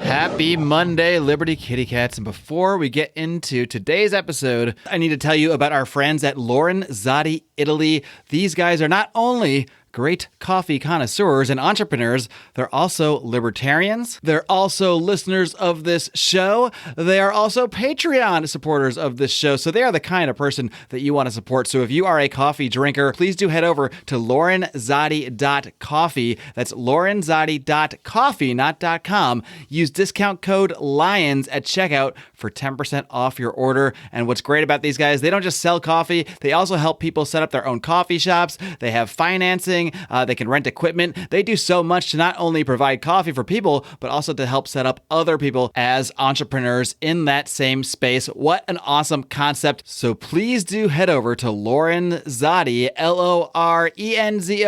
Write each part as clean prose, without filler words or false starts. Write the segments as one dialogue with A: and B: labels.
A: Happy Monday, Liberty Kitty Cats. And before we get into today's episode, I need to tell you about our friends at Lorenzotti Italy. These guys are not only great coffee connoisseurs and entrepreneurs, they're also libertarians. They're also listeners of this show. They are also Patreon supporters of this show. So they are the kind of person that you want to support. So if you are a coffee drinker, please do head over to lorenzotti.coffee. That's lorenzotti.coffee, not .com. Use discount code LIONS at checkout for 10% off your order. And what's great about these guys, they don't just sell coffee, they also help people set up their own coffee shops. They have financing. They can rent equipment. They do so much to not only provide coffee for people, but also to help set up other people as entrepreneurs in that same space. What an awesome concept. So please do head over to Lorenzotti, Lorenzotti,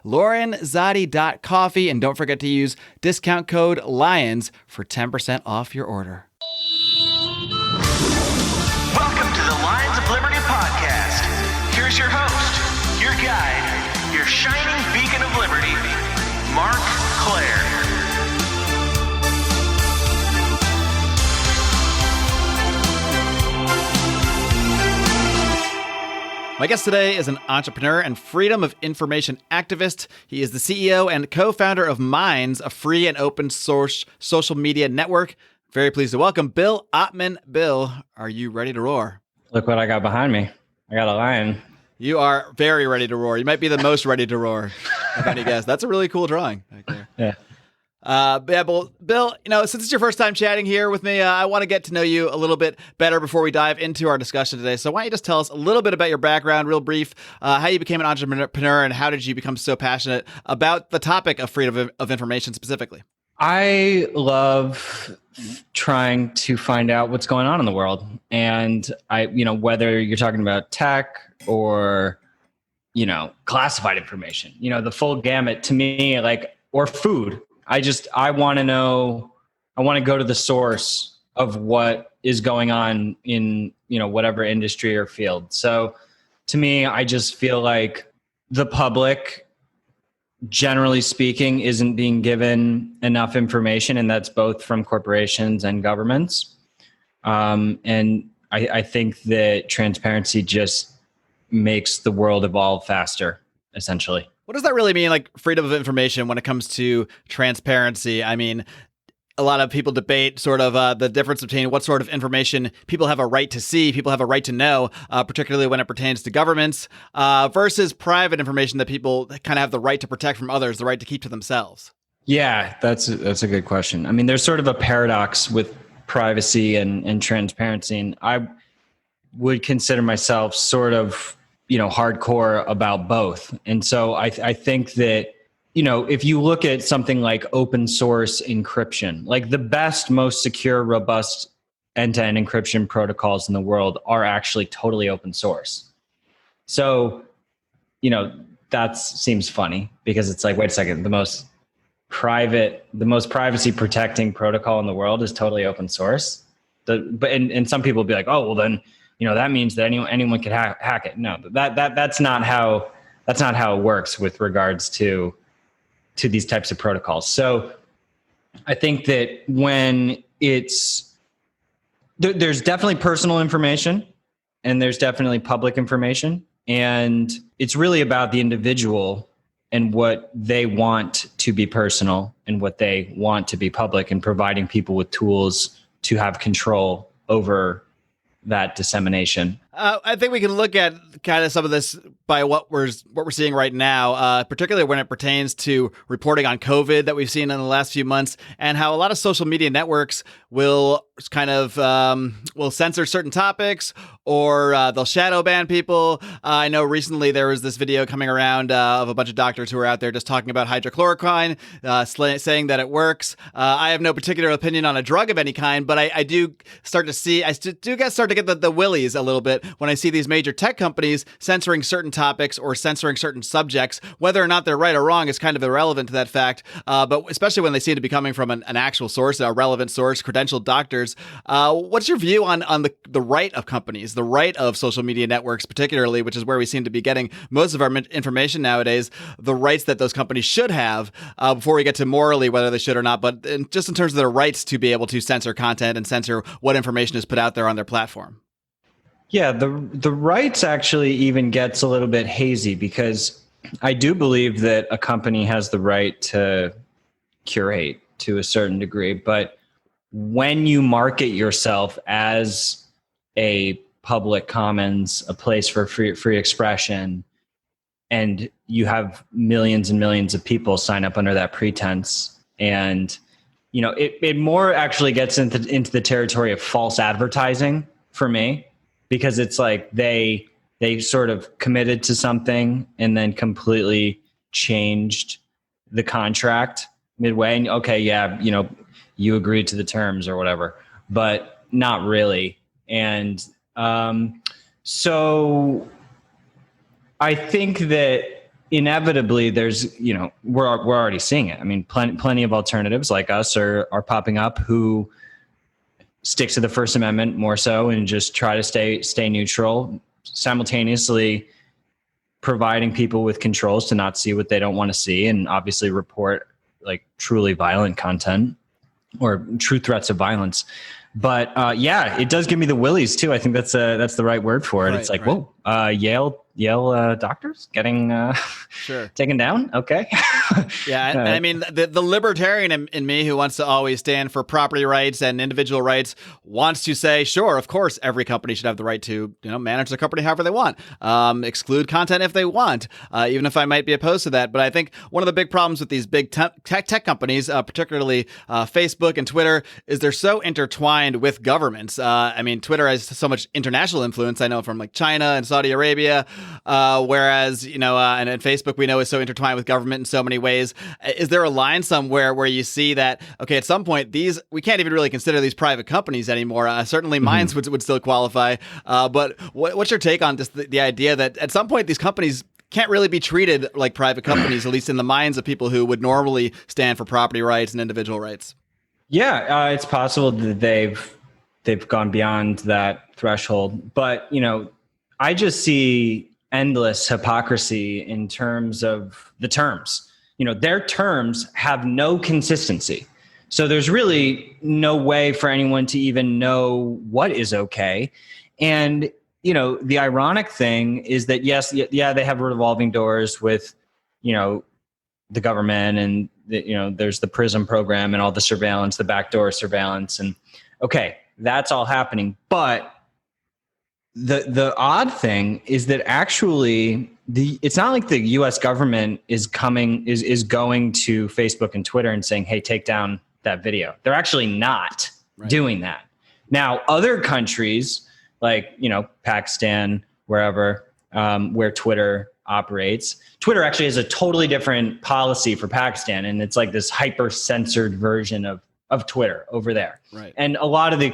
A: lorenzotti.coffee, and don't forget to use discount code LIONS for 10% off your order.
B: Welcome to the Lions of Liberty podcast. Here's your host, your guide, your shining beacon of liberty, Marc Claire.
A: My guest today is an entrepreneur and freedom of information activist. He is the CEO and co-founder of Minds, a free and open source social media network. Very pleased to welcome Bill Ottman. Bill, are you ready to roar?
C: Look what I got behind me. I got a lion.
A: You are very ready to roar. You might be the most ready to roar of any guest. That's a really cool drawing back there.
C: Yeah.
A: Bill, since it's your first time chatting here with me, I want to get to know you a little bit better before we dive into our discussion today. So why don't you just tell us a little bit about your background, real brief, how you became an entrepreneur, and how did you become so passionate about the topic of freedom of information specifically?
C: I love trying to find out what's going on in the world. And whether you're talking about tech or, classified information, the full gamut to me, or food. I want to know, I want to go to the source of what is going on in, whatever industry or field. So to me, I just feel like the public, generally speaking, isn't being given enough information, and that's both from corporations and governments. And I think that transparency just makes the world evolve faster, essentially.
A: What does that really mean, like freedom of information, when it comes to transparency? I mean, a lot of people debate sort of the difference between what sort of information people have a right to see, people have a right to know, particularly when it pertains to governments, versus private information that people kind of have the right to protect from others, the right to keep to themselves.
C: Yeah, that's a good question. I mean, there's sort of a paradox with privacy and transparency, and I would consider myself sort of, hardcore about both. And so I think that, if you look at something like open source encryption, like the best, most secure, robust end-to-end encryption protocols in the world are actually totally open source. So, that seems funny because it's like, wait a second, the most privacy protecting protocol in the world is totally open source. And some people will be like, oh, well then, that means that anyone can hack it. No, that's not how it works with regards to these types of protocols. So I think that when there's definitely personal information and there's definitely public information, and it's really about the individual and what they want to be personal and what they want to be public, and providing people with tools to have control over that dissemination.
A: I think we can look at kind of some of this by what we're seeing right now, particularly when it pertains to reporting on COVID that we've seen in the last few months, and how a lot of social media networks will kind of will censor certain topics, or they'll shadow ban people. I know recently there was this video coming around of a bunch of doctors who were out there just talking about hydrochloroquine, saying that it works. I have no particular opinion on a drug of any kind, but I do start to see, start to get the willies a little bit But when I see these major tech companies censoring certain topics or censoring certain subjects, whether or not they're right or wrong is kind of irrelevant to that fact. But especially when they seem to be coming from an actual source, a relevant source, credentialed doctors. What's your view on the right of companies, the right of social media networks, particularly, which is where we seem to be getting most of our information nowadays, the rights that those companies should have before we get to morally whether they should or not, but just in terms of their rights to be able to censor content and censor what information is put out there on their platform?
C: Yeah, the rights actually even gets a little bit hazy, because I do believe that a company has the right to curate to a certain degree, but when you market yourself as a public commons, a place for free expression, and you have millions and millions of people sign up under that pretense, and it more actually gets into the territory of false advertising for me, because it's like they sort of committed to something and then completely changed the contract midway. And okay, yeah, you agreed to the terms or whatever, but not really. And so I think that inevitably there's, we're already seeing it. I mean, plenty of alternatives like us are popping up who stick to the First Amendment more so and just try to stay neutral, simultaneously providing people with controls to not see what they don't want to see, and obviously report like truly violent content or true threats of violence. But yeah, it does give me the willies too. I think that's the right word for it. Right, it's like, right. Whoa, Yale doctors getting
A: sure
C: taken down. Okay.
A: Yeah. I mean, the libertarian in me who wants to always stand for property rights and individual rights wants to say, sure, of course, every company should have the right to, manage their company however they want, exclude content if they want, even if I might be opposed to that. But I think one of the big problems with these big tech companies, particularly Facebook and Twitter, is they're so intertwined with governments. I mean, Twitter has so much international influence. I know from like China and Saudi Arabia, whereas, and Facebook we know is so intertwined with government in so many ways. Is there a line somewhere where you see that, okay, at some point we can't even really consider these private companies anymore? Certainly mines would still qualify. But what's your take on just the idea that at some point these companies can't really be treated like private companies, at least in the minds of people who would normally stand for property rights and individual rights?
C: Yeah, it's possible that they've gone beyond that threshold, but I just see endless hypocrisy in terms of the terms. Their terms have no consistency, so there's really no way for anyone to even know what is okay. And the ironic thing is that yes, they have revolving doors with the government, and there's the PRISM program and all the surveillance, the backdoor surveillance, and okay, that's all happening. But the odd thing is that actually it's not like the US government is going to Facebook and Twitter and saying, hey, take down that video. They're actually not doing that. Now, other countries like, Pakistan, wherever, where Twitter operates. Twitter actually has a totally different policy for Pakistan, and it's like this hyper censored version of Twitter over there. Right. And a lot of the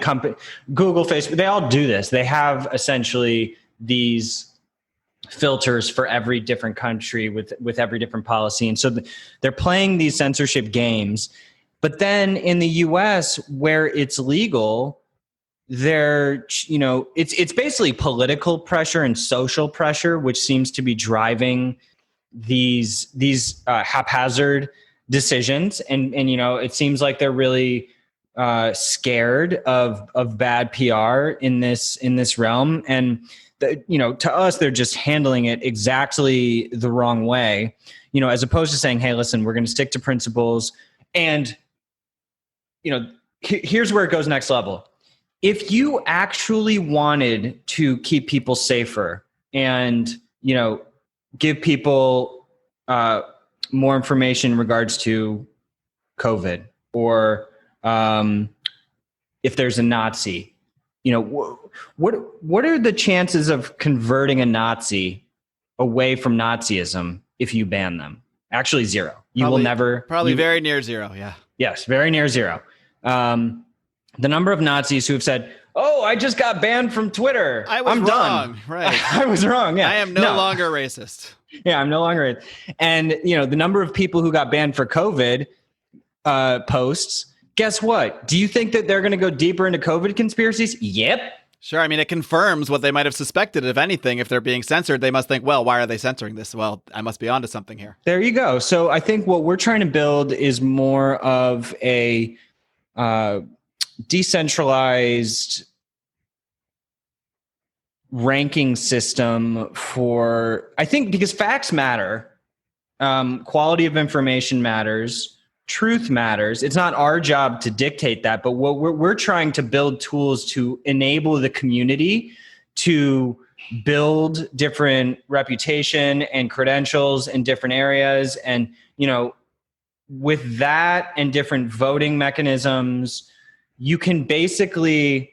C: Google, Facebook, they all do this. They have essentially these filters for every different country with every different policy. And so they're playing these censorship games. But then in the US, where it's legal, it's basically political pressure and social pressure, which seems to be driving these haphazard decisions. And it seems like they're really scared of bad PR in this realm. And to us, they're just handling it exactly the wrong way, as opposed to saying, hey, listen, we're going to stick to principles. And, here's where it goes next level. If you actually wanted to keep people safer and, give people more information in regards to COVID, or if there's a Nazi, what are the chances of converting a Nazi away from Nazism if you ban them? Actually, zero. Will never.
A: Probably very near zero. Yeah.
C: Yes, very near zero. The number of Nazis who have said, oh, I just got banned from Twitter. I'm
A: wrong.
C: done.
A: Right.
C: I was wrong. Yeah.
A: I am no longer racist.
C: Yeah, I'm no longer. And, the number of people who got banned for COVID posts, guess what? Do you think that they're going to go deeper into COVID conspiracies? Yep.
A: Sure. I mean, it confirms what they might have suspected. If anything, if they're being censored, they must think, well, why are they censoring this? Well, I must be onto something here.
C: There you go. So I think what we're trying to build is more of a decentralized ranking system for, I think, because facts matter, quality of information matters, truth matters. It's not our job to dictate that, but what we're trying to build tools to enable the community to build different reputation and credentials in different areas. And, with that and different voting mechanisms, you can basically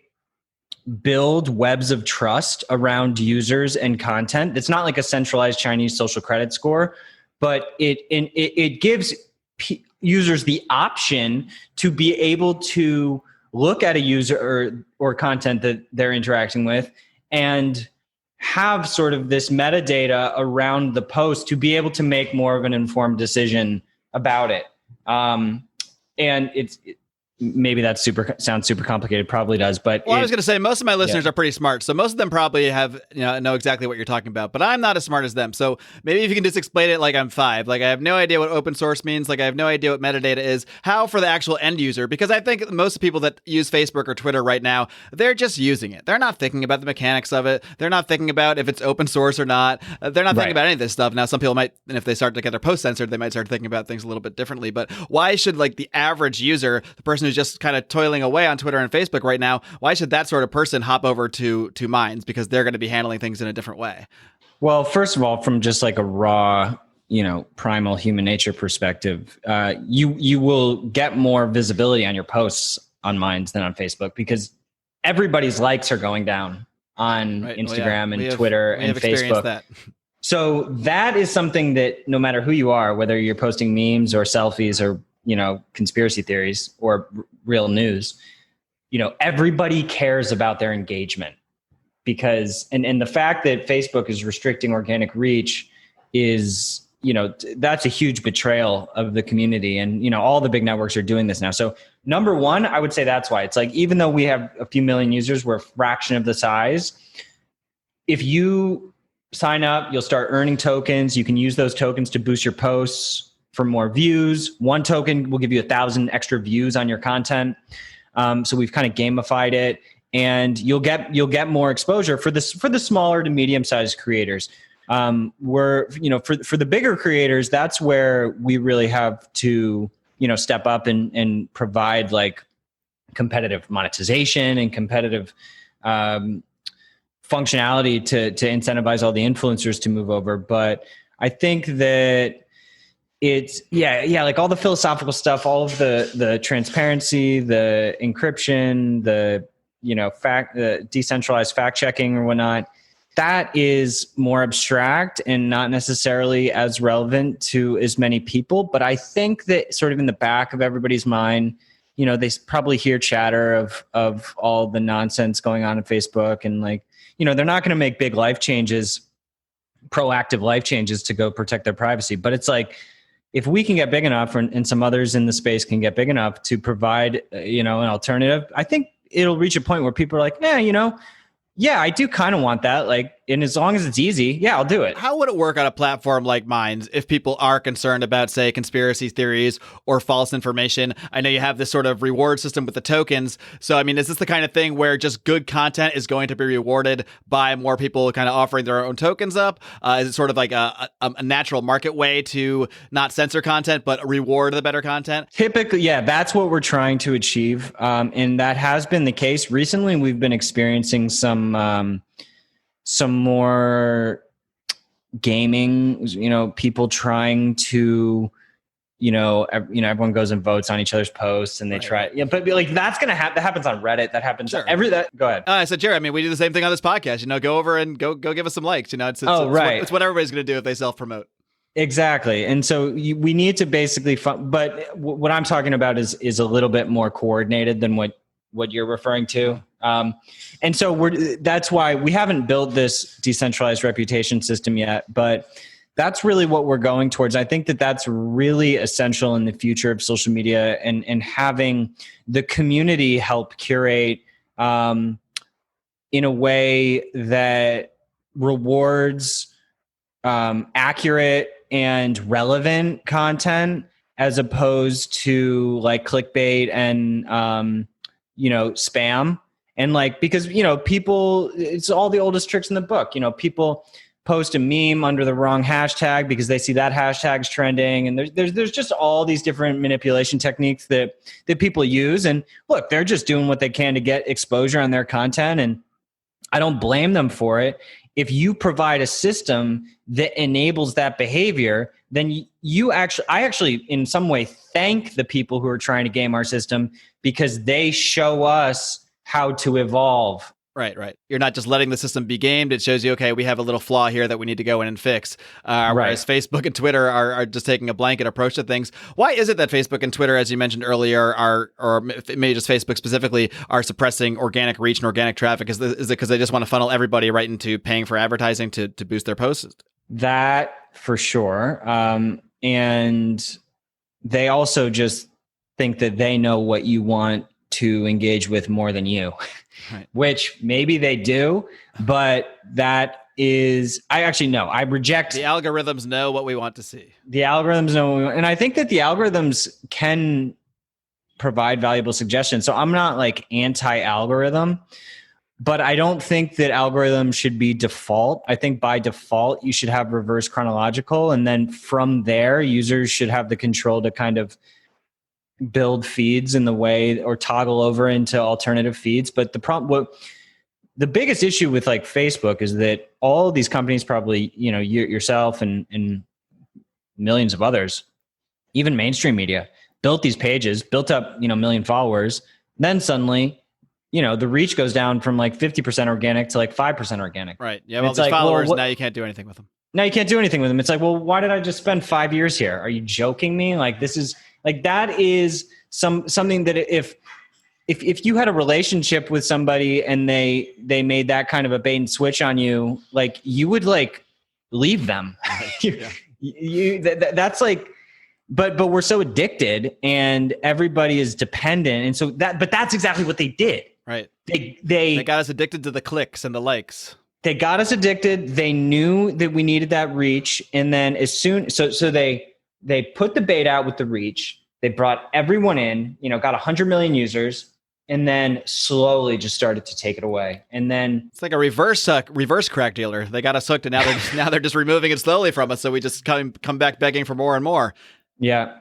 C: build webs of trust around users and content. It's not like a centralized Chinese social credit score, but it gives users the option to be able to look at a user or content that they're interacting with and have sort of this metadata around the post to be able to make more of an informed decision about it. And maybe that sounds super complicated. Probably does, but
A: I was going to say most of my listeners are pretty smart, so most of them probably have know exactly what you're talking about. But I'm not as smart as them, so maybe if you can just explain it like I'm 5. Like I have no idea what open source means. Like I have no idea what metadata is. How for the actual end user? Because I think most people that use Facebook or Twitter right now, they're just using it. They're not thinking about the mechanics of it. They're not thinking about if it's open source or not. They're not thinking about any of this stuff. Now, some people might, and if they start to get their posts censored, they might start thinking about things a little bit differently. But why should like the average user, the person who's just kind of toiling away on Twitter and Facebook right now, why should that sort of person hop over to Minds? Because they're going to be handling things in a different way.
C: Well, first of all, from just like a raw, primal human nature perspective, you will get more visibility on your posts on Minds than on Facebook because everybody's likes are going down on Instagram and Twitter and Facebook. That. So that is something that no matter who you are, whether you're posting memes or selfies or conspiracy theories or real news, everybody cares about their engagement because, and the fact that Facebook is restricting organic reach is, that's a huge betrayal of the community. And, all the big networks are doing this now. So number one, I would say that's why it's like, even though we have a few million users, we're a fraction of the size. If you sign up, you'll start earning tokens. You can use those tokens to boost your posts for more views. One token will give you 1,000 extra views on your content. So we've kind of gamified it, and you'll get more exposure for the smaller to medium sized creators. For the bigger creators, that's where we really have to step up and provide like competitive monetization and competitive functionality to incentivize all the influencers to move over. But I think that it's like all the philosophical stuff, all of the transparency, the encryption, the decentralized fact checking or whatnot, that is more abstract and not necessarily as relevant to as many people. But I think that sort of in the back of everybody's mind, they probably hear chatter of all the nonsense going on Facebook, and like, they're not going to make big life changes, proactive life changes to go protect their privacy. But it's like, if we can get big enough, and some others in the space can get big enough to provide, an alternative, I think it'll reach a point where people are like, I do kind of want that. Like, and as long as it's easy, I'll do it.
A: How would it work on a platform like Minds if people are concerned about, say, conspiracy theories or false information? I know you have this sort of reward system with the tokens. So, I mean, is this the kind of thing where just good content is going to be rewarded by more people kind of offering their own tokens up? Is it sort of like a natural market way to not censor content, but reward the better content?
C: Typically, that's what we're trying to achieve. And that has been the case. Recently, we've been experiencing some more gaming, people trying to, everyone goes and votes on each other's posts and they try. Yeah, but like that's going to happen. That happens on Reddit. That happens go ahead.
A: I said, Jerry, I mean, we do the same thing on this podcast, go over and go give us some likes, it's what everybody's going to do if they self-promote.
C: Exactly. And so we need to basically, but what I'm talking about is a little bit more coordinated than what what you're referring to. And so that's why we haven't built this decentralized reputation system yet, but that's really what we're going towards. I think that that's really essential in the future of social media, and having the community help curate in a way that rewards accurate and relevant content, as opposed to like clickbait and spam. And like, because people, it's all the oldest tricks in the book. People post a meme under the wrong hashtag because they see that hashtag's trending, and there's just all these different manipulation techniques that people use. And look, they're just doing what they can to get exposure on their content, and I don't blame them for it. If you provide a system that enables that behavior, then I actually in some way thank the people who are trying to game our system, because they show us how to evolve.
A: Right. You're not just letting the system be gamed. It shows you, okay, we have a little flaw here that we need to go in and fix. Whereas Facebook and Twitter are just taking a blanket approach to things. Why is it that Facebook and Twitter, as you mentioned earlier, or maybe just Facebook specifically, are suppressing organic reach and organic traffic? Is it because they just want to funnel everybody right into paying for advertising to boost their posts?
C: That for sure. And they also just think that they know what you want to engage with more than you. Right. Which maybe they do, but that is, I reject.
A: The algorithms know what we want to see.
C: The algorithms know what we want. And I think that the algorithms can provide valuable suggestions. So I'm not like anti-algorithm, but I don't think that algorithms should be default. I think by default, you should have reverse chronological. And then from there, users should have the control to kind of build feeds in the way, or toggle over into alternative feeds. But the biggest issue with like Facebook is that all of these companies, probably, yourself and millions of others, even mainstream media, built these pages, built up, million followers. Then suddenly, the reach goes down from like 50% organic to like 5% organic.
A: Right. Yeah. Well, these followers, now you can't do anything with them.
C: Now you can't do anything with them. It's like, well, why did I just spend 5 years here? Are you joking me? Like, this is like, that is something that if you had a relationship with somebody and they made that kind of a bait and switch on you, like, you would like leave them. That's like, but we're so addicted and everybody is dependent. And so but that's exactly what they did.
A: Right.
C: They
A: got us addicted to the clicks and the likes.
C: They got us addicted. They knew that we needed that reach. And then so they put the bait out with the reach. They brought everyone in, got 100 million users, and then slowly just started to take it away. And then
A: it's like a reverse crack dealer. They got us hooked, and now they're just removing it slowly from us. So we just come back begging for more and more.
C: Yeah.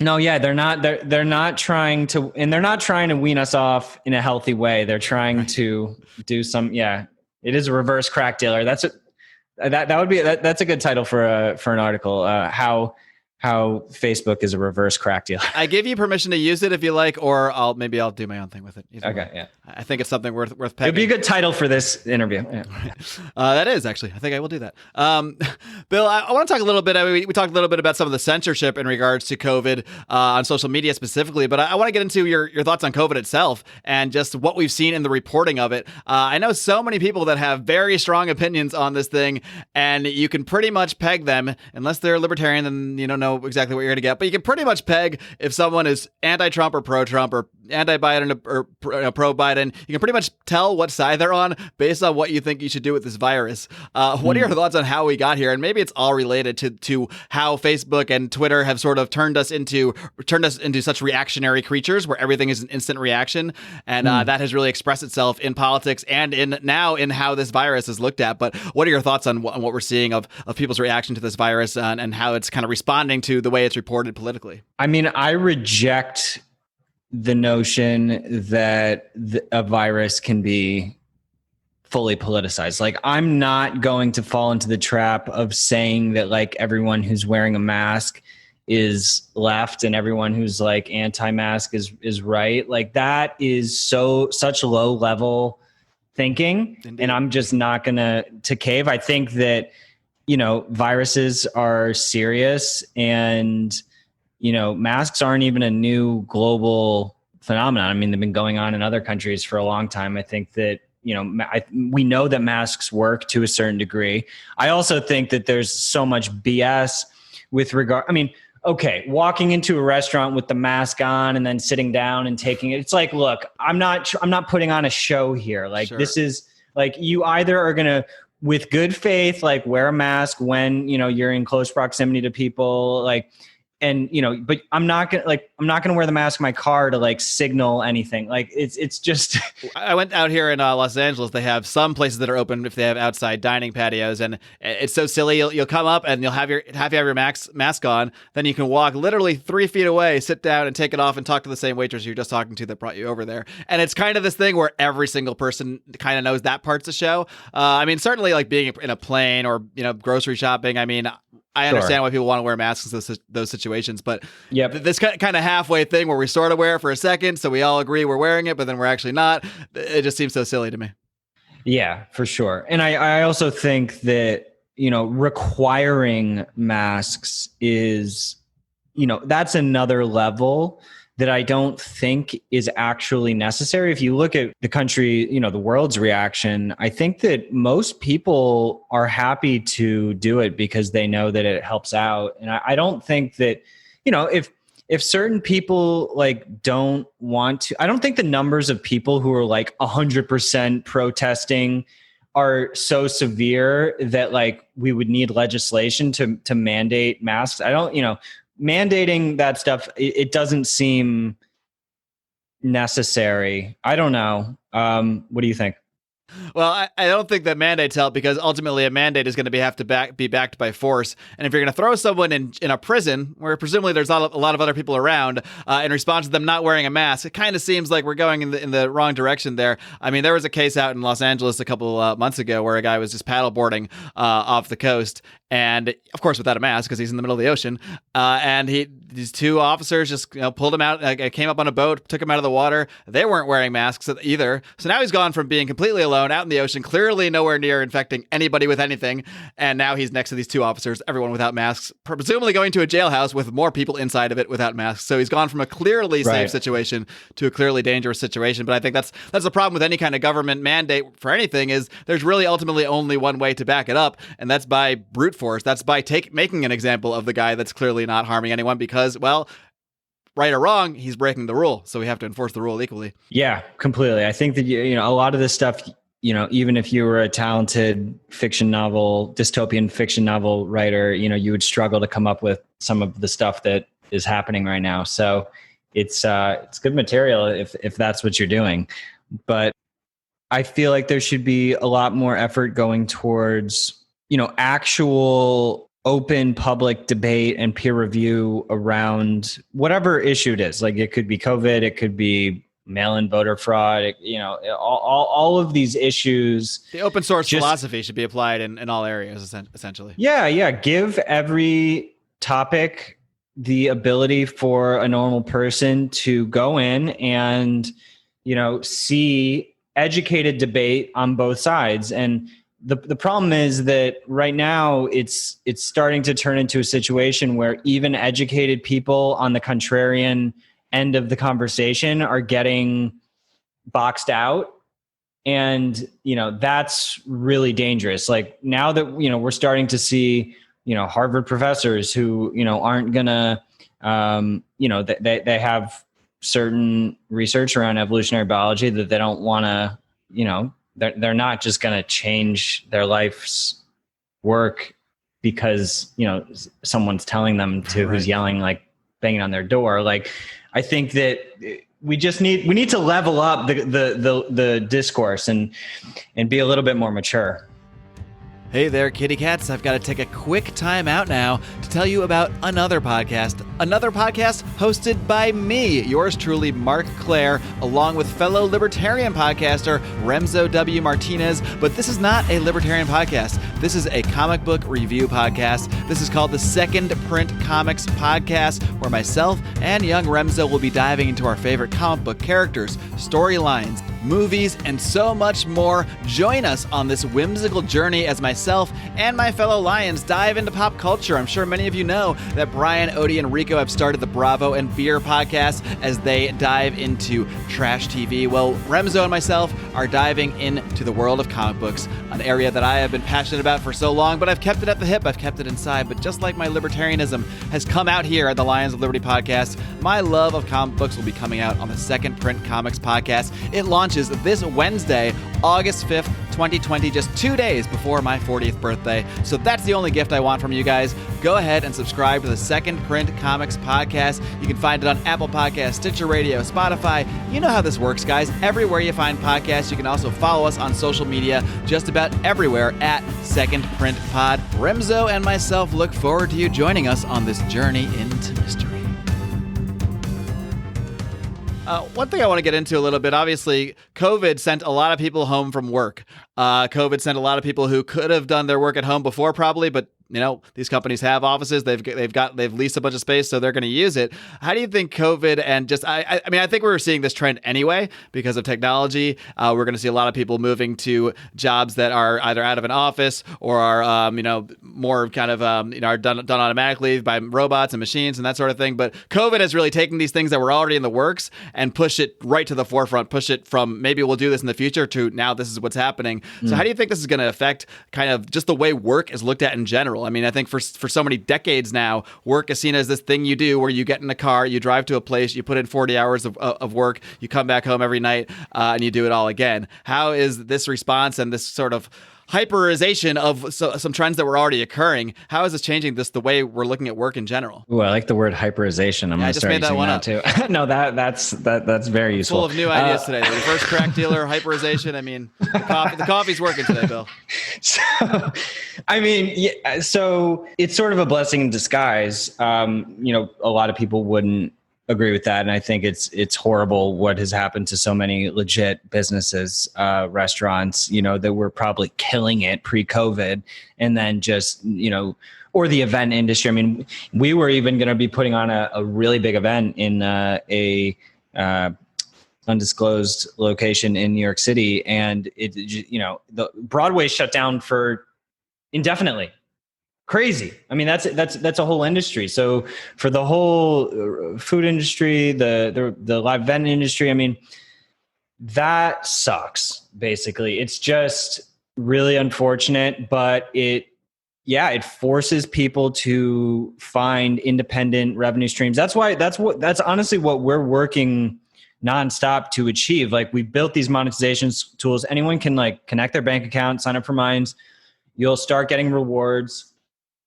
C: No, yeah, they're not trying to, and they're not trying to wean us off in a healthy way. They're trying to do some, it is a reverse crack dealer. That's a good title for an article. How Facebook is a reverse crack dealer.
A: I give you permission to use it if you like, or I'll do my own thing with it.
C: Okay, yeah.
A: I think it's something worth pegging.
C: It'd be a good title for this interview. Yeah.
A: That is, actually. I think I will do that. Bill, I want to talk a little bit. We talked a little bit about some of the censorship in regards to COVID on social media specifically, but I want to get into your thoughts on COVID itself and just what we've seen in the reporting of it. I know so many people that have very strong opinions on this thing, and you can pretty much peg them, unless they're libertarian, then you don't know exactly what you're going to get, but you can pretty much peg if someone is anti-Trump or pro-Trump or anti-Biden or pro-Biden. You can pretty much tell what side they're on based on what you think you should do with this virus. What are your thoughts on how we got here? And maybe it's all related to how Facebook and Twitter have sort of turned us into such reactionary creatures where everything is an instant reaction. And that has really expressed itself in politics and in how this virus is looked at. But what are your thoughts on what we're seeing of people's reaction to this virus and how it's kind of responding to the way it's reported politically?
C: I mean, I reject the notion that a virus can be fully politicized. Like, I'm not going to fall into the trap of saying that like everyone who's wearing a mask is left and everyone who's like anti-mask is right. Like, that is such low level thinking. Indeed. And I'm just not gonna cave. I think that, viruses are serious, and masks aren't even a new global phenomenon. I mean, they've been going on in other countries for a long time. I think that, we know that masks work to a certain degree. I also think that there's so much BS with regard. I mean, okay, walking into a restaurant with the mask on and then sitting down and taking it. It's like, look, I'm not putting on a show here. Like,
A: Sure.
C: This is like, you either are going to, with good faith, like wear a mask when, you're in close proximity to people, like, and, but I'm not going to wear the mask in my car to like signal anything. Like it's just.
A: I went out here in Los Angeles. They have some places that are open if they have outside dining patios, and it's so silly. You'll come up and you'll have your mask on. Then you can walk literally 3 feet away, sit down and take it off and talk to the same waitress you're just talking to that brought you over there. And it's kind of this thing where every single person kind of knows that part's a show. I mean, certainly like being in a plane or, grocery shopping. I mean, I understand why people want to wear masks in those situations, but this kind of halfway thing where we sort of wear it for a second, so we all agree we're wearing it, but then we're actually not. It just seems so silly to me.
C: Yeah, for sure. And I also think that, requiring masks is, that's another level that I don't think is actually necessary. If you look at the country, the world's reaction, I think that most people are happy to do it because they know that it helps out. And I don't think that, if certain people like don't want to, I don't think the numbers of people who are like 100% protesting are so severe that like we would need legislation to mandate masks. I don't, mandating that stuff, it doesn't seem necessary. I don't know. What do you think?
A: Well, I don't think that mandates help because ultimately a mandate is going to have to be backed by force. And if you're going to throw someone in a prison where presumably there's not a lot of other people around in response to them not wearing a mask, it kind of seems like we're going in the wrong direction there. I mean, there was a case out in Los Angeles a couple months ago where a guy was just paddleboarding off the coast. And of course, without a mask because he's in the middle of the ocean. And these two officers just pulled him out, came up on a boat, took him out of the water. They weren't wearing masks either. So now he's gone from being completely alone out in the ocean, clearly nowhere near infecting anybody with anything. And now he's next to these two officers, everyone without masks, presumably going to a jailhouse with more people inside of it without masks. So he's gone from a clearly safe situation to a clearly dangerous situation. But I think that's the problem with any kind of government mandate for anything is there's really ultimately only one way to back it up. And that's by brute force. That's by making an example of the guy that's clearly not harming anyone because, well, right or wrong, he's breaking the rule. So we have to enforce the rule equally.
C: Yeah, completely. I think that, a lot of this stuff, even if you were a talented dystopian fiction novel writer, you would struggle to come up with some of the stuff that is happening right now. So it's good material if that's what you're doing. But I feel like there should be a lot more effort going towards actual open public debate and peer review around whatever issue it is. Like it could be COVID, it could be mail-in voter fraud, all of these issues.
A: The open source philosophy should be applied in all areas, essentially.
C: Yeah. Give every topic the ability for a normal person to go in and, see educated debate on both sides. And the problem is that right now it's starting to turn into a situation where even educated people on the contrarian end of the conversation are getting boxed out. And, that's really dangerous. Like now that, we're starting to see, Harvard professors who, aren't gonna, they have certain research around evolutionary biology that they don't want to, they're not just going to change their life's work because, someone's telling them to, who's yelling, like banging on their door. Like, I think that we need to level up the discourse and be a little bit more mature.
A: Hey there, kitty cats. I've got to take a quick time out now to tell you about another podcast hosted by me, yours truly, Marc Claire, along with fellow libertarian podcaster Remso W. Martinez. But this is not a libertarian podcast. This is a comic book review podcast. This is called the Second Print Comics Podcast, where myself and young Remso will be diving into our favorite comic book characters, storylines, movies, and so much more. Join us on this whimsical journey as myself and my fellow Lions dive into pop culture. I'm sure many of you know that Brian, Odie, and Rico have started the Bravo and Beer podcast as they dive into trash TV. Well, Remso and myself are diving into the world of comic books, an area that I have been passionate about for so long, but I've kept it at the hip, I've kept it inside. But just like my libertarianism has come out here at the Lions of Liberty podcast, my love of comic books will be coming out on the Second Print Comics podcast. It launches this Wednesday, August 5th, 2020, just 2 days before my 40th birthday. So that's the only gift I want from you guys. Go ahead and subscribe to the Second Print Comics podcast. You can find it on Apple Podcasts, Stitcher Radio, Spotify. You know how this works, guys. Everywhere you find podcasts, you can also follow us on social media, just about everywhere at Second Print Pod. Remso and myself look forward to you joining us on this journey into mystery. One thing I want to get into a little bit, obviously, COVID sent a lot of people home from work. COVID sent a lot of people who could have done their work at home before probably, but you know, these companies have offices. They've leased a bunch of space, so they're going to use it. How do you think COVID and just I mean, I think we were seeing this trend anyway because of technology. We're going to see a lot of people moving to jobs that are either out of an office or are more kind of are done automatically by robots and machines and that sort of thing. But COVID has really taken these things that were already in the works and pushed it right to the forefront. Push it from maybe we'll do this in the future to now this is what's happening. So how do you think this is going to affect kind of just the way work is looked at in general? I mean, I think for so many decades now, work is seen as this thing you do where you get in a car, you drive to a place, you put in 40 hours of work, you come back home every night, and you do it all again. How is this response and this sort of hyperization of some trends that were already occurring? How is this changing the way we're looking at work in general?
C: Ooh, I like the word hyperization. I'm going to start using that too. No, that's very useful.
A: Full of new ideas today. The reverse crack dealer, hyperization. I mean, the coffee's working today, Bill.
C: So it's sort of a blessing in disguise. A lot of people wouldn't agree with that, and I think it's horrible what has happened to so many legit businesses, restaurants, that were probably killing it pre-COVID, and then just or the event industry. I mean, we were even going to be putting on a really big event in a undisclosed location in New York City, and the Broadway shut down for indefinitely. Crazy. I mean, that's a whole industry. So for the whole food industry, the live event industry, I mean, that sucks. Basically, it's just really unfortunate, but it forces people to find independent revenue streams. That's honestly what we're working nonstop to achieve. Like, we built these monetization tools. Anyone can connect their bank account, sign up for Minds. You'll start getting rewards.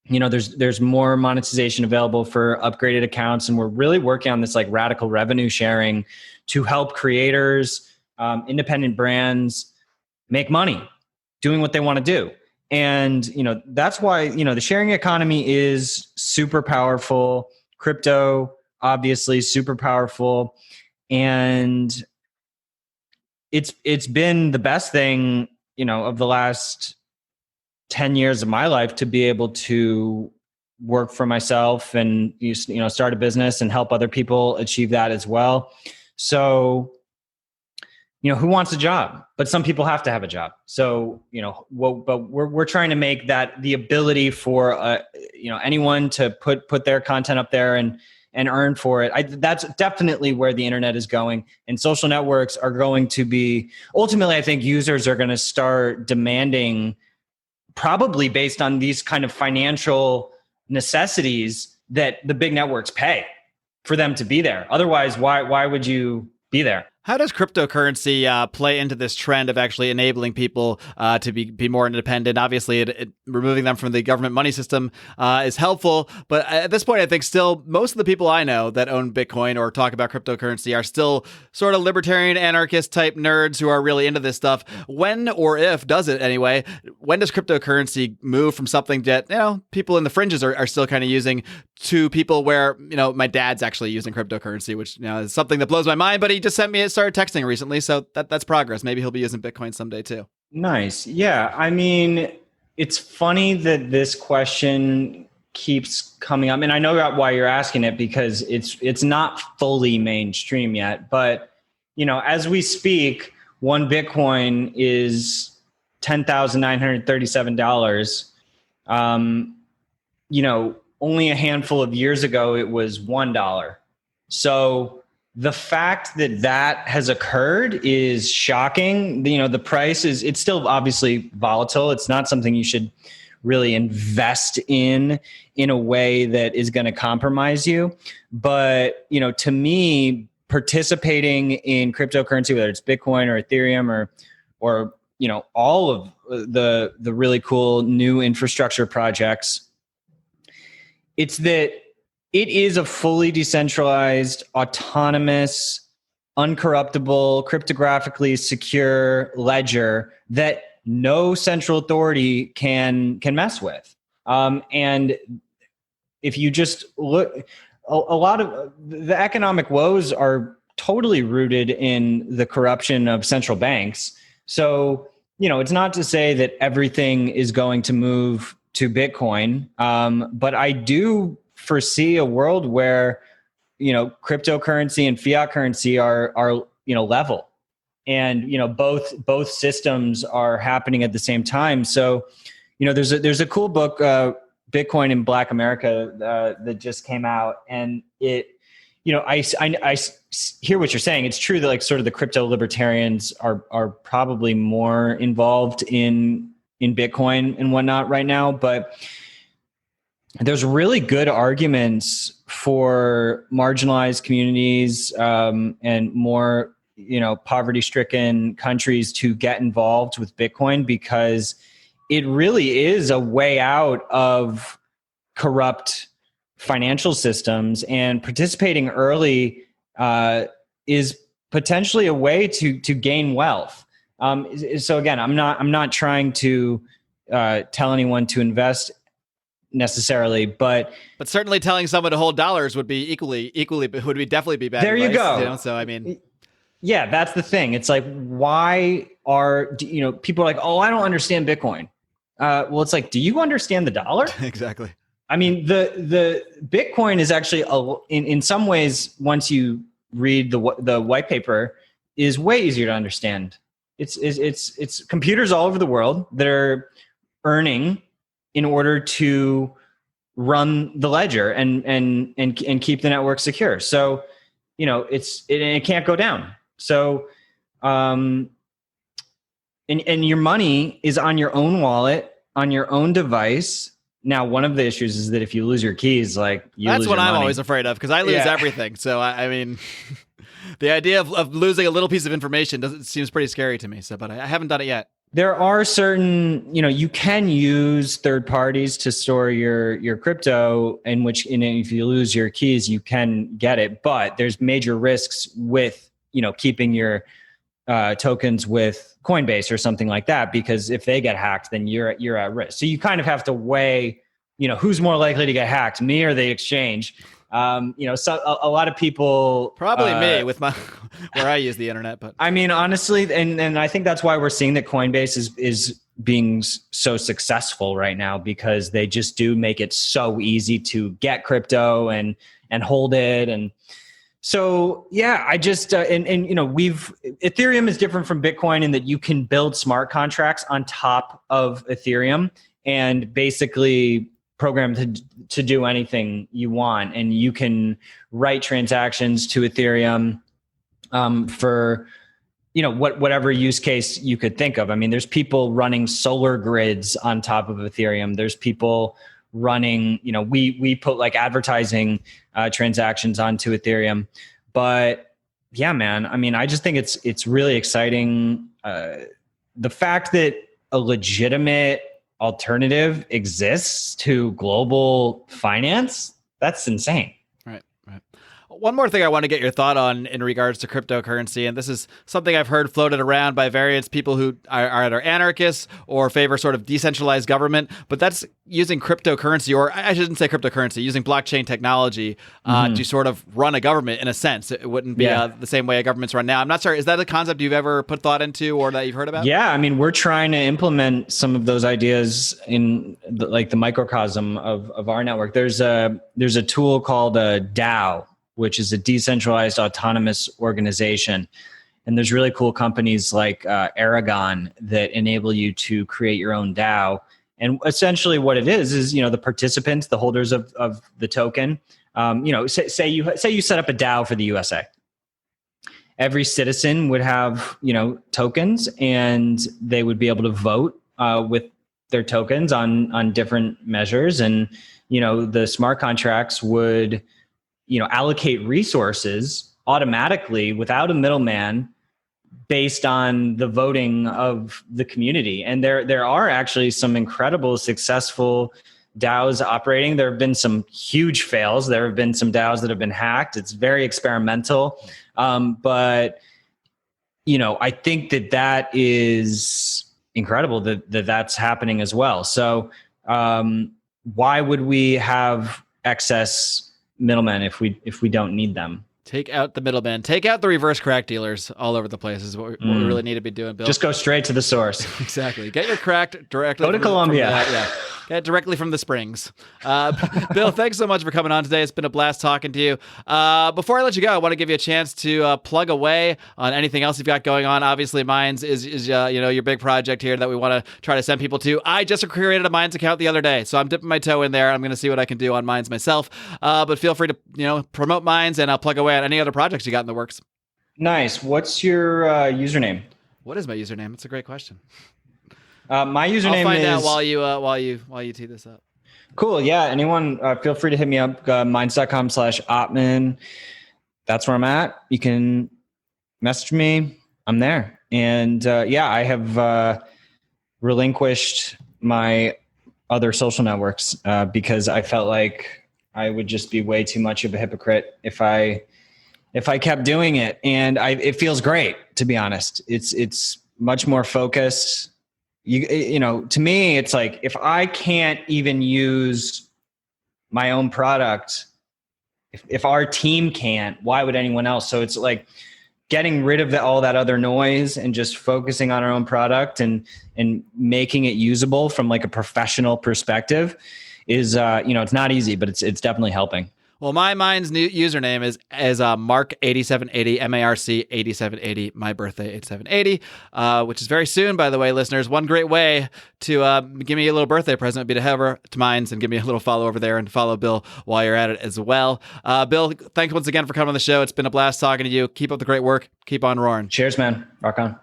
C: There's more monetization available for upgraded accounts, and we're really working on this radical revenue sharing to help creators, independent brands make money doing what they want to do. And that's why the sharing economy is super powerful. Crypto, obviously, super powerful, and it's been the best thing of the last 10 years of my life to be able to work for myself and start a business and help other people achieve that as well. So, who wants a job? But some people have to have a job. So, but we're trying to make that the ability for anyone to put their content up there and earn for it. That's definitely where the internet is going, and social networks are going to be ultimately. I think users are going to start demanding, probably based on these kind of financial necessities, that the big networks pay for them to be there. Otherwise, why would you be there?
A: How does cryptocurrency play into this trend of actually enabling people to be more independent? Obviously, removing them from the government money system is helpful. But at this point, I think still most of the people I know that own Bitcoin or talk about cryptocurrency are still sort of libertarian, anarchist type nerds who are really into this stuff. When or if does it anyway? When does cryptocurrency move from something that people in the fringes are still kind of using to people where my dad's actually using cryptocurrency, which is something that blows my mind. But he just started texting recently, so that's progress. Maybe he'll be using Bitcoin someday too.
C: Nice. Yeah. I mean, it's funny that this question keeps coming up, and I know why you're asking it, because it's not fully mainstream yet. But as we speak, one Bitcoin is $10,937. Only a handful of years ago, it was $1. So the fact that has occurred is shocking. The price it's still obviously volatile. It's not something you should really invest in a way that is going to compromise you. But, to me, participating in cryptocurrency, whether it's Bitcoin or Ethereum or all of the really cool new infrastructure projects, it's that it is a fully decentralized, autonomous, uncorruptible, cryptographically secure ledger that no central authority can mess with. And if you just look, a lot of the economic woes are totally rooted in the corruption of central banks. So, it's not to say that everything is going to move to Bitcoin, but I do foresee a world where, cryptocurrency and fiat currency are level, and both systems are happening at the same time. So, there's a cool book, Bitcoin in Black America, that just came out, and it. I hear what you're saying. It's true that sort of the crypto libertarians are probably more involved in Bitcoin and whatnot right now, but there's really good arguments for marginalized communities and more, poverty-stricken countries to get involved with Bitcoin, because it really is a way out of corrupt financial systems, and participating early is potentially a way to gain wealth. So again, I'm not trying to tell anyone to invest necessarily, but
A: certainly telling someone to hold dollars would be definitely be bad.
C: There
A: advice,
C: you go.
A: So I mean,
C: yeah, that's the thing. It's like, why are people are like, oh, I don't understand Bitcoin. Well, it's like, do you understand the dollar?
A: Exactly.
C: I mean, the Bitcoin is actually in some ways, once you read the white paper, is way easier to understand. It's computers all over the world that are earning in order to run the ledger and keep the network secure. So, it can't go down. So, and your money is on your own wallet, on your own device. Now, one of the issues is that if you lose your keys, that's
A: what I'm always afraid of, because I lose everything. So I mean, the idea of losing a little piece of information seems pretty scary to me. So, but I haven't done it yet.
C: There are certain, you can use third parties to store your crypto, if you lose your keys, you can get it. But there's major risks with, keeping your tokens with Coinbase or something like that, because if they get hacked, then you're at risk. So you kind of have to weigh, who's more likely to get hacked, me or the exchange. So a lot of people
A: probably me with my where I use the internet, but
C: I mean, honestly, and I think that's why we're seeing that Coinbase is being so successful right now, because they just do make it so easy to get crypto and hold it. And so, yeah, I just, Ethereum is different from Bitcoin in that you can build smart contracts on top of Ethereum and basically program to do anything you want. And you can write transactions to Ethereum for, whatever use case you could think of. I mean, there's people running solar grids on top of Ethereum. There's people running, we put advertising transactions onto Ethereum. But yeah, man, I mean, I just think it's really exciting. The fact that a legitimate alternative exists to global finance, that's insane.
A: Right. One more thing I want to get your thought on in regards to cryptocurrency, and this is something I've heard floated around by various people who are either anarchists or favor sort of decentralized government, but that's using cryptocurrency, or I shouldn't say cryptocurrency, using blockchain technology to sort of run a government in a sense. It wouldn't be the same way a government's run now. I'm not sure. Is that a concept you've ever put thought into or that you've heard about?
C: Yeah, I mean, we're trying to implement some of those ideas in the microcosm of our network. There's a tool called a DAO, which is a decentralized autonomous organization. And there's really cool companies like Aragon that enable you to create your own DAO. And essentially what it is, the participants, the holders of the token, say you set up a DAO for the USA. Every citizen would have, tokens, and they would be able to vote with their tokens on different measures. And, the smart contracts would, allocate resources automatically without a middleman based on the voting of the community. And there are actually some incredible successful DAOs operating. There have been some huge fails. There have been some DAOs that have been hacked. It's very experimental. But I think that is incredible that's happening as well. So why would we have excess middlemen if we don't need them?
A: Take out the middleman. Take out the reverse crack dealers all over the place is what we really need to be doing, Bill.
C: Just go straight to the source.
A: Exactly. Get your crack directly.
C: Go to Colombia.
A: Get it directly from the springs. Bill, thanks so much for coming on today. It's been a blast talking to you. Before I let you go, I want to give you a chance to plug away on anything else you've got going on. Obviously, Minds is your big project here that we want to try to send people to. I just created a Minds account the other day, so I'm dipping my toe in there. I'm going to see what I can do on Minds myself. But feel free to promote Minds, and I'll plug away on any other projects you got in the works.
C: Nice. What's your username?
A: What is my username? It's a great question.
C: My username
A: I'll find
C: is...
A: out while you tee this up.
C: Cool. Yeah. Anyone, feel free to hit me up. Minds.com/Ottman. That's where I'm at. You can message me. I'm there. And I have relinquished my other social networks because I felt like I would just be way too much of a hypocrite if I kept doing it. And it feels great, to be honest. It's much more focused. To me, it's like, if I can't even use my own product, if our team can't, why would anyone else? So it's like getting rid of all that other noise and just focusing on our own product and making it usable from like a professional perspective is, it's not easy, but it's definitely helping.
A: Well, my Mind's new username is Marc8780, MARC 8780, my birthday 8780, which is very soon, by the way, listeners. One great way to give me a little birthday present would be to head over to Minds and give me a little follow over there and follow Bill while you're at it as well. Bill, thanks once again for coming on the show. It's been a blast talking to you. Keep up the great work. Keep on roaring.
C: Cheers, man. Rock on.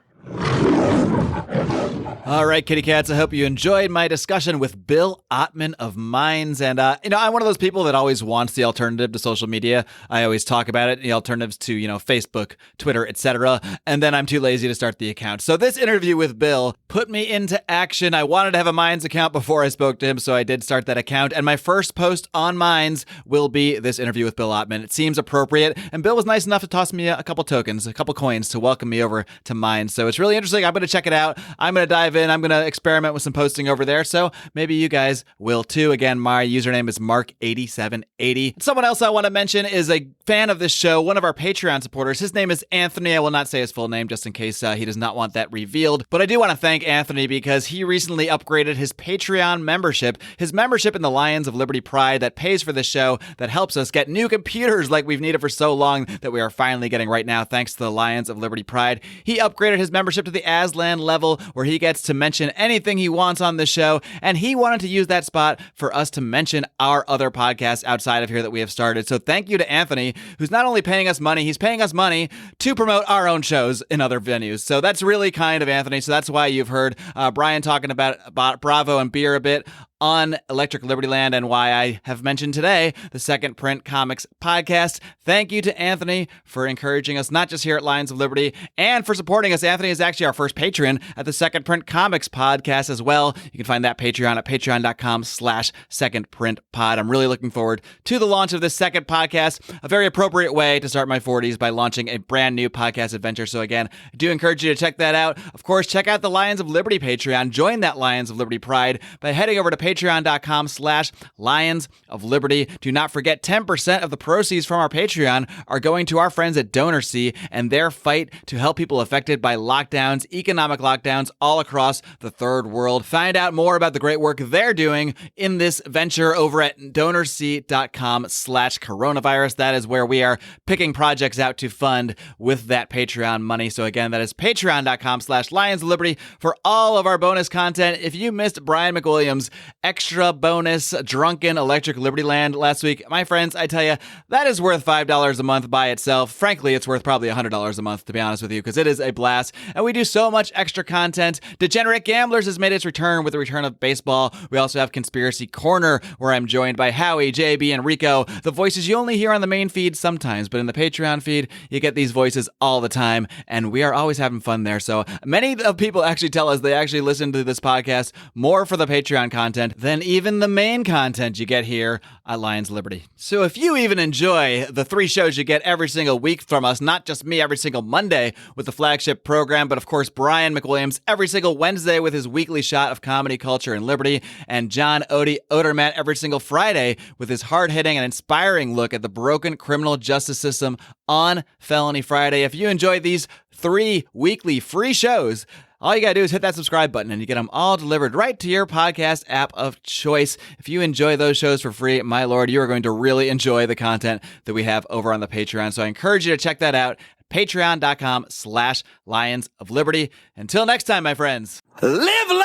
A: All right, kitty cats, I hope you enjoyed my discussion with Bill Ottman of Minds. And, I'm one of those people that always wants the alternative to social media. I always talk about it, the alternatives to, Facebook, Twitter, etc. And then I'm too lazy to start the account. So this interview with Bill put me into action. I wanted to have a Minds account before I spoke to him, so I did start that account. And my first post on Minds will be this interview with Bill Ottman. It seems appropriate. And Bill was nice enough to toss me a couple tokens, a couple coins to welcome me over to Minds. So it's really interesting. I'm going to check it out. I'm going to dive in. I'm going to experiment with some posting over there, so maybe you guys will too. Again, my username is Marc8780. Someone else I want to mention is a fan of this show, one of our Patreon supporters. His name is Anthony. I will not say his full name just in case he does not want that revealed, but I do want to thank Anthony because he recently upgraded his Patreon membership, his membership in the Lions of Liberty Pride that pays for this show, that helps us get new computers like we've needed for so long that we are finally getting right now thanks to the Lions of Liberty Pride. He upgraded his membership to the Aslan level where he gets to mention anything he wants on the show, and he wanted to use that spot for us to mention our other podcasts outside of here that we have started. So thank you to Anthony, who's not only paying us money, he's paying us money to promote our own shows in other venues. So that's really kind of Anthony. So that's why you've heard Brian talking about Bravo and beer a bit on Electric Liberty Land, and why I have mentioned today the Second Print Comics podcast. Thank you to Anthony for encouraging us, not just here at Lions of Liberty, and for supporting us. Anthony is actually our first patron at the Second Print Comics podcast as well. You can find that Patreon at patreon.com/secondprintpod. I'm really looking forward to the launch of this second podcast, a very appropriate way to start my 40s by launching a brand new podcast adventure. So again, I do encourage you to check that out. Of course, check out the Lions of Liberty Patreon. Join that Lions of Liberty Pride by heading over to patreon.com/Lions of Liberty. Do not forget 10% of the proceeds from our Patreon are going to our friends at DonorSee and their fight to help people affected by lockdowns, economic lockdowns all across the third world. Find out more about the great work they're doing in this venture over at DonorSee.com/coronavirus. That is where we are picking projects out to fund with that Patreon money. So again, that is patreon.com/Lions of Liberty for all of our bonus content. If you missed Brian McWilliams' extra bonus Drunken Electric Liberty Land last week, my friends, I tell you, that is worth $5 a month by itself. Frankly, it's worth probably $100 a month, to be honest with you, because it is a blast. And we do so much extra content. Degenerate Gamblers has made its return with the return of baseball. We also have Conspiracy Corner, where I'm joined by Howie, JB, and Rico, the voices you only hear on the main feed sometimes, but in the Patreon feed, you get these voices all the time, and we are always having fun there. So many of people actually tell us they actually listen to this podcast more for the Patreon content than even the main content you get here at Lions Liberty. So if you even enjoy the 3 shows you get every single week from us, not just me every single Monday with the flagship program, but of course Brian McWilliams every single Wednesday with his weekly shot of comedy, culture, and liberty, and John Odie Odermatt every single Friday with his hard-hitting and inspiring look at the broken criminal justice system on Felony Friday. If you enjoy these 3 weekly free shows, all you gotta do is hit that subscribe button and you get them all delivered right to your podcast app of choice. If you enjoy those shows for free, my lord, you are going to really enjoy the content that we have over on the Patreon. So I encourage you to check that out. Patreon.com/Lions of Liberty. Until next time, my friends, live long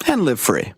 A: and live free.